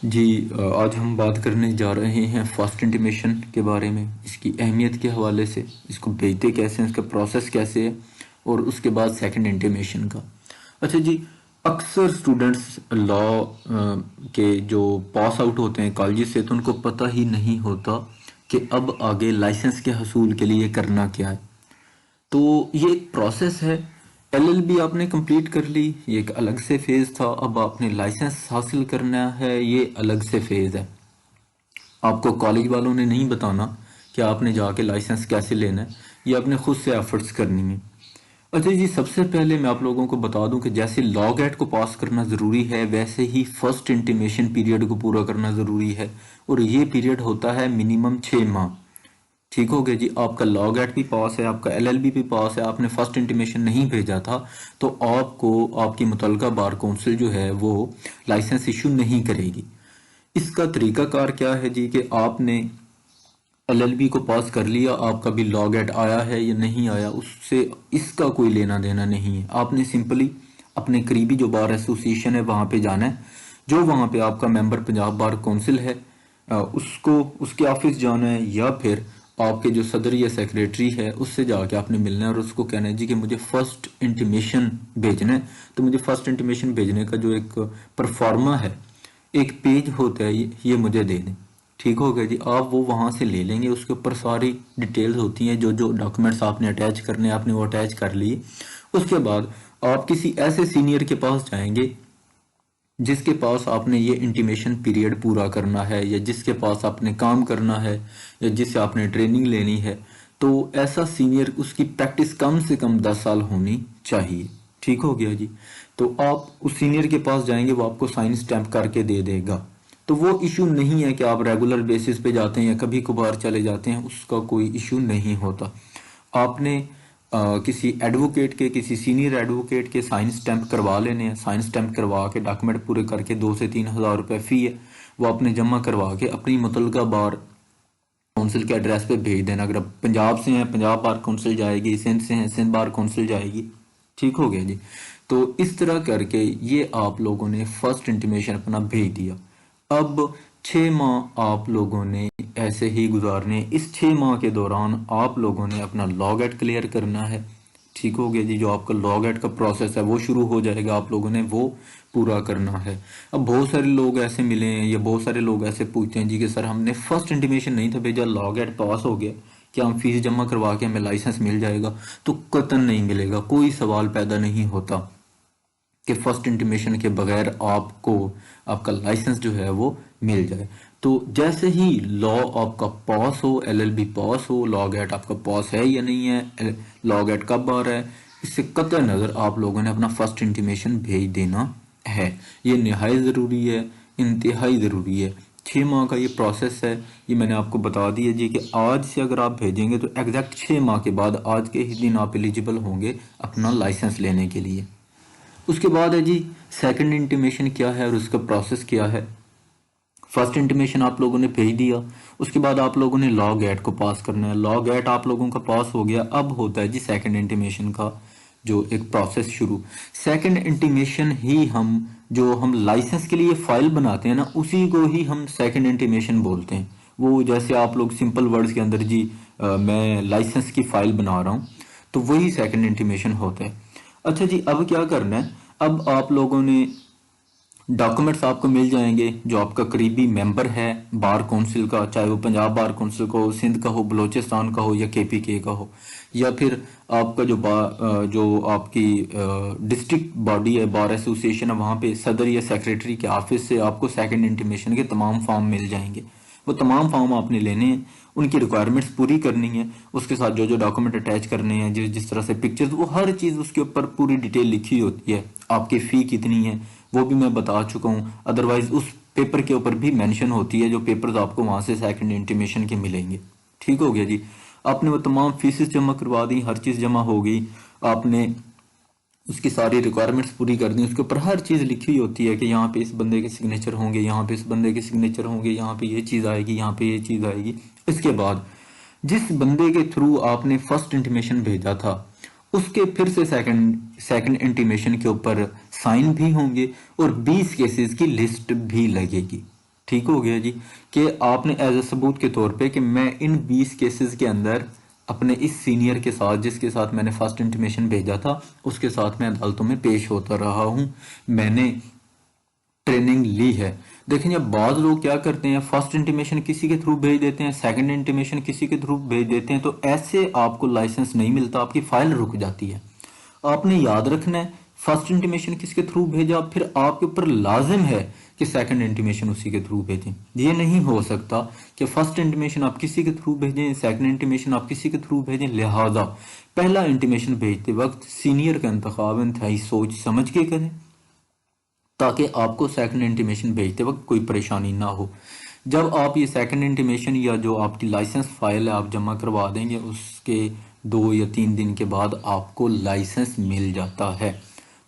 जी आज हम बात करने जा रहे हैं फर्स्ट इंटीमेशन के बारे में, इसकी अहमियत के हवाले से, इसको भेजते कैसे हैं, इसका प्रोसेस कैसे है, और उसके बाद सेकंड इंटीमेशन का। अच्छा जी, अक्सर स्टूडेंट्स लॉ के जो पास आउट होते हैं कॉलेज से, तो उनको पता ही नहीं होता कि अब आगे लाइसेंस के हसूल के लिए करना क्या है। तो ये एक प्रोसेस है। एलएलबी आपने कंप्लीट कर ली, ये एक अलग से फेज था। अब आपने लाइसेंस हासिल करना है, ये अलग से फेज है। आपको कॉलेज वालों ने नहीं बताना कि आपने जाके लाइसेंस कैसे लेना है, ये आपने खुद से एफर्ट्स करनी है। अच्छा जी, सबसे पहले मैं आप लोगों को बता दूं कि जैसे लॉ गेट को पास करना ज़रूरी है, वैसे ही फर्स्ट इंटीमेशन पीरियड को पूरा करना ज़रूरी है। और ये पीरियड होता है मिनिमम 6 माह। ठीक हो गया जी, आपका लॉ गेट भी पास है, आपका एलएलबी भी पास है, आपने फर्स्ट इंटीमेशन नहीं भेजा था, तो आपको आपकी मुतलका बार काउंसिल जो है वो लाइसेंस इशू नहीं करेगी। इसका तरीकाकार क्या है जी, कि आपने एलएलबी को पास कर लिया, आपका भी लॉ गेट आया है या नहीं आया, उससे इसका कोई लेना देना नहीं है। आपने सिंपली अपने करीबी जो बार एसोसिएशन है वहाँ पे जाना है, जो वहाँ पे आपका मेंबर पंजाब बार काउंसिल है, उसको उसके ऑफिस जाना है, या फिर आपके जो सदर या सेक्रेटरी है उससे जाके आपने मिलना है और उसको कहना है जी कि मुझे फर्स्ट इंटीमेशन भेजना है। तो मुझे फर्स्ट इंटीमेशन भेजने का जो एक परफॉर्मा है, एक पेज होता है, ये मुझे दे दें। ठीक हो गया जी, आप वो वहाँ से ले लेंगे, उसके ऊपर सारी डिटेल्स होती हैं, जो जो डॉक्यूमेंट्स आपने अटैच करने हैं आपने वो अटैच कर लिए। उसके बाद आप किसी ऐसे सीनियर के पास जाएंगे जिसके पास आपने ये इंटीमेशन पीरियड पूरा करना है, या जिसके पास आपने काम करना है, या जिससे आपने ट्रेनिंग लेनी है। तो ऐसा सीनियर, उसकी प्रैक्टिस कम से कम 10 साल होनी चाहिए। ठीक हो गया जी, तो आप उस सीनियर के पास जाएंगे, वो आपको साइन स्टैंप करके दे देगा। तो वो इशू नहीं है कि आप रेगुलर बेसिस पे जाते हैं या कभी कभार चले जाते हैं, उसका कोई इशू नहीं होता। आपने किसी एडवोकेट के, किसी सीनियर एडवोकेट के साइन स्टैंप करवा लेने हैं। साइन स्टैंप करवा के डॉक्यूमेंट पूरे करके 2 से 3 हज़ार रुपये फ़ी है, वो आपने जमा करवा के अपनी मुतलका बार काउंसिल के एड्रेस पे भेज देना। अगर आप पंजाब से हैं पंजाब बार काउंसिल जाएगी, सिंध से हैं सिंध बार काउंसिल जाएगी। ठीक हो गया जी, तो इस तरह करके ये आप लोगों ने फर्स्ट इंटीमेशन अपना भेज दिया। अब 6 माह आप लोगों ने ऐसे ही गुजारने। इस 6 माह के दौरान आप लोगों ने अपना लॉ गेट क्लियर करना है। ठीक हो गया जी, जो आपका लॉ गेट का प्रोसेस है वो शुरू हो जाएगा, आप लोगों ने वो पूरा करना है। अब बहुत सारे लोग ऐसे मिले हैं, या बहुत सारे लोग ऐसे पूछते हैं जी कि सर हमने फर्स्ट इंटीमेशन नहीं था भेजा, लॉ गेट पास हो गया, क्या हम फीस जमा करवा के हमें लाइसेंस मिल जाएगा? तो कतई नहीं मिलेगा, कोई सवाल पैदा नहीं होता कि फर्स्ट इंटीमेशन के बगैर आपको आपका लाइसेंस जो है वो मिल जाए। तो जैसे ही लॉ आपका पास हो, एलएलबी पास हो, लॉ गेट आपका पास है या नहीं है, लॉ गेट कब आ रहा है, इससे कतई नज़र आप लोगों ने अपना फर्स्ट इंटीमेशन भेज देना है। ये नहायत ज़रूरी है, इंतहाई ज़रूरी है। 6 माह का ये प्रोसेस है, ये मैंने आपको बता दिया जी कि आज से अगर आप भेजेंगे तो एग्जैक्ट 6 माह के बाद आज के ही दिन आप एलिजिबल होंगे अपना लाइसेंस लेने के लिए। उसके बाद है जी सेकंड इंटीमेशन क्या है और उसका प्रोसेस क्या है। फर्स्ट इंटीमेशन आप लोगों ने भेज दिया, उसके बाद आप लोगों ने लॉ गेट को पास करना है। लॉ गेट आप लोगों का पास हो गया, अब होता है जी सेकंड इंटीमेशन का जो एक प्रोसेस शुरू। सेकंड इंटीमेशन ही हम लाइसेंस के लिए फाइल बनाते हैं ना, उसी को ही हम सेकंड इंटीमेशन बोलते हैं। वो जैसे आप लोग सिंपल वर्ड्स के अंदर जी मैं लाइसेंस की फाइल बना रहा हूँ, तो वही सेकंड इंटीमेशन होता है। अच्छा जी, अब क्या करना है, अब आप लोगों ने डॉक्यूमेंट्स आपको मिल जाएंगे। जो आपका करीबी मेंबर है बार काउंसिल का, चाहे वो पंजाब बार काउंसिल का हो, सिंध का हो, बलोचिस्तान का हो, या केपीके का हो, या फिर आपका जो आपकी डिस्ट्रिक्ट बॉडी है, बार एसोसिएशन है, वहाँ पे सदर या सेक्रेटरी के ऑफिस से आपको सेकंड इंटीमेशन के तमाम फॉर्म मिल जाएंगे। वो तमाम फॉर्म आपने लेने हैं, उनकी रिक्वायरमेंट्स पूरी करनी है, उसके साथ जो जो डॉक्यूमेंट अटैच करने हैं, जिस जिस तरह से पिक्चर्स, वो हर चीज़ उसके ऊपर पूरी डिटेल लिखी होती है। आपकी फ़ी कितनी है वो भी मैं बता चुका हूँ, अदरवाइज उस पेपर के ऊपर भी मेंशन होती है, जो पेपर्स आपको वहाँ से सेकंड इंटीमेशन के मिलेंगे। ठीक हो गया जी, आपने वो तमाम फीसेस जमा करवा दी, हर चीज़ जमा हो गई, आपने उसकी सारी रिक्वायरमेंट्स पूरी कर दी। उसके ऊपर हर चीज़ लिखी हुई होती है कि यहाँ पे इस बंदे के सिग्नेचर होंगे, यहाँ पे इस बंदे के सिग्नेचर होंगे, यहाँ पे ये चीज़ आएगी, यहाँ पे ये चीज़ आएगी। इसके बाद जिस बंदे के थ्रू आपने फर्स्ट इंटीमेशन भेजा था, उसके फिर से सेकंड सेकंड इंटीमेशन के ऊपर साइन भी होंगे और 20 केसेस की लिस्ट भी लगेगी। ठीक हो गया जी, कि आपने एज ए सबूत के तौर पे कि मैं इन 20 केसेस के अंदर अपने इस सीनियर के साथ, जिसके साथ मैंने फर्स्ट इंटीमेशन भेजा था, उसके साथ मैं अदालतों में पेश होता रहा हूँ, मैंने ट्रेनिंग ली है। देखें, अब बाद लोग क्या करते हैं, फर्स्ट इंटीमेशन किसी के थ्रू भेज देते हैं, सेकंड इंटीमेशन किसी के थ्रू भेज देते हैं, तो ऐसे आपको लाइसेंस नहीं मिलता, आपकी फाइल रुक जाती है। आपने याद रखना है, फर्स्ट इंटीमेशन किसके थ्रू भेजा, फिर आपके ऊपर लाजिम है कि सेकंड इंटीमेशन उसी के थ्रू भेजें। ये नहीं हो सकता कि फर्स्ट इंटीमेशन आप किसी के थ्रू भेजें, सेकंड इंटीमेशन आप किसी के थ्रू भेजें। लिहाजा पहला इंटीमेशन भेजते वक्त सीनियर का इंतखाब इंतहाई सोच समझ के करें, ताकि आपको सेकंड इंटीमेशन भेजते वक्त कोई परेशानी ना हो। जब आप ये सेकंड इंटीमेशन या जो आपकी लाइसेंस फाइल है आप जमा करवा देंगे, उसके 2 या 3 दिन के बाद आपको लाइसेंस मिल जाता है।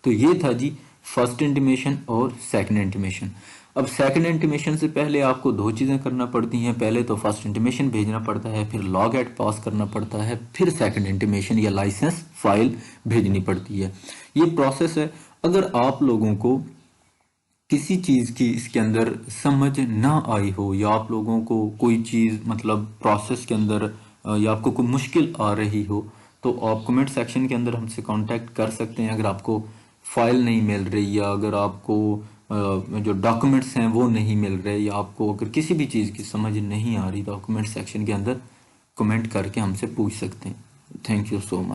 तो ये था जी फर्स्ट इंटीमेशन और सेकंड इंटीमेशन। अब सेकंड इंटीमेशन से पहले आपको 2 चीज़ें करना पड़ती हैं। पहले तो फर्स्ट इंटीमेशन भेजना पड़ता है, फिर लॉग एट पास करना पड़ता है, फिर सेकंड इंटीमेशन या लाइसेंस फाइल भेजनी पड़ती है। ये प्रोसेस है। अगर आप लोगों को किसी चीज़ की इसके अंदर समझ ना आई हो, या आप लोगों को कोई चीज़ मतलब प्रोसेस के अंदर या आपको कोई मुश्किल आ रही हो, तो आप कमेंट सेक्शन के अंदर हमसे कांटेक्ट कर सकते हैं। अगर आपको फाइल नहीं मिल रही, या अगर आपको जो डॉक्यूमेंट्स हैं वो नहीं मिल रहे, या आपको अगर किसी भी चीज़ की समझ नहीं आ रही, तो आप कमेंट सेक्शन के अंदर कमेंट करके हमसे पूछ सकते हैं। Thank you so much.